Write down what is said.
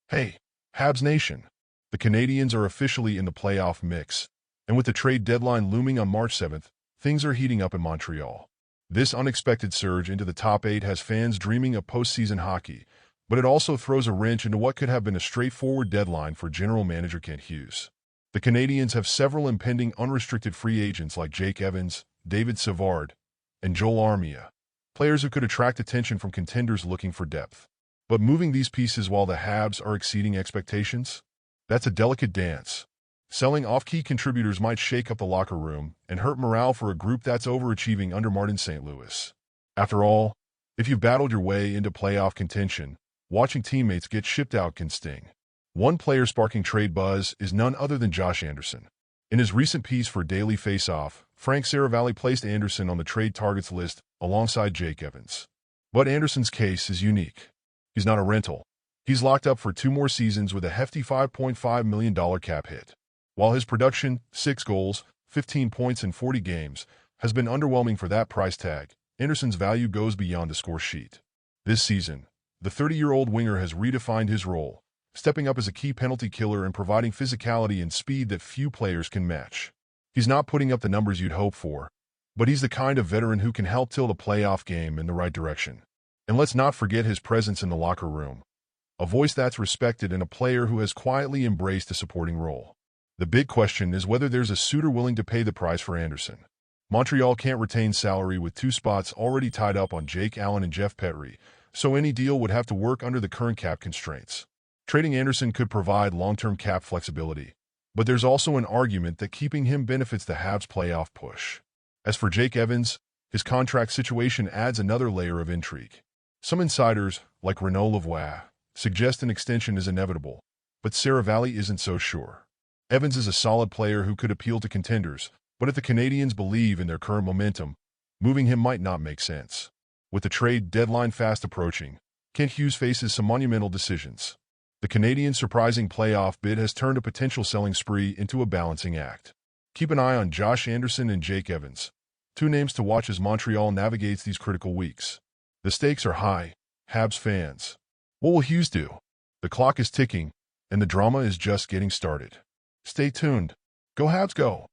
Hey, Habs Nation! The Canadiens are officially in the playoff mix, and with the trade deadline looming on March 7th, things are heating up in Montreal. This unexpected surge into the top 8 has fans dreaming of postseason hockey, but it also throws a wrench into what could have been a straightforward deadline for general manager Kent Hughes. The Canadiens have several impending unrestricted free agents like Jake Evans, David Savard, and Joel Armia, players who could attract attention from contenders looking for depth. But moving these pieces while the Habs are exceeding expectations? That's a delicate dance. Selling off-key contributors might shake up the locker room and hurt morale for a group that's overachieving under Martin St. Louis. After all, if you've battled your way into playoff contention, watching teammates get shipped out can sting. One player sparking trade buzz is none other than Josh Anderson. In his recent piece for Daily Face-Off, Frank Saravalli placed Anderson on the trade targets list alongside Jake Evans. But Anderson's case is unique. He's not a rental. He's locked up for 2 more seasons with a hefty $5.5 million cap hit. While his production, 6 goals, 15 points in 40 games, has been underwhelming for that price tag, Anderson's value goes beyond the score sheet. This season, the 30-year-old winger has redefined his role, stepping up as a key penalty killer and providing physicality and speed that few players can match. He's not putting up the numbers you'd hope for, but he's the kind of veteran who can help tilt a playoff game in the right direction. And let's not forget his presence in the locker room. A voice that's respected and a player who has quietly embraced a supporting role. The big question is whether there's a suitor willing to pay the price for Anderson. Montreal can't retain salary with 2 spots already tied up on Jake Allen and Jeff Petry, so any deal would have to work under the current cap constraints. Trading Anderson could provide long-term cap flexibility, but there's also an argument that keeping him benefits the Habs' playoff push. As for Jake Evans, his contract situation adds another layer of intrigue. Some insiders, like Renaud Lavoie, suggest an extension is inevitable, but Saravalli isn't so sure. Evans is a solid player who could appeal to contenders, but if the Canadiens believe in their current momentum, moving him might not make sense. With the trade deadline fast approaching, Kent Hughes faces some monumental decisions. The Canadiens' surprising playoff bid has turned a potential selling spree into a balancing act. Keep an eye on Josh Anderson and Jake Evans, 2 names to watch as Montreal navigates these critical weeks. The stakes are high, Habs fans. What will Hughes do? The clock is ticking, and the drama is just getting started. Stay tuned. Go Habs, go!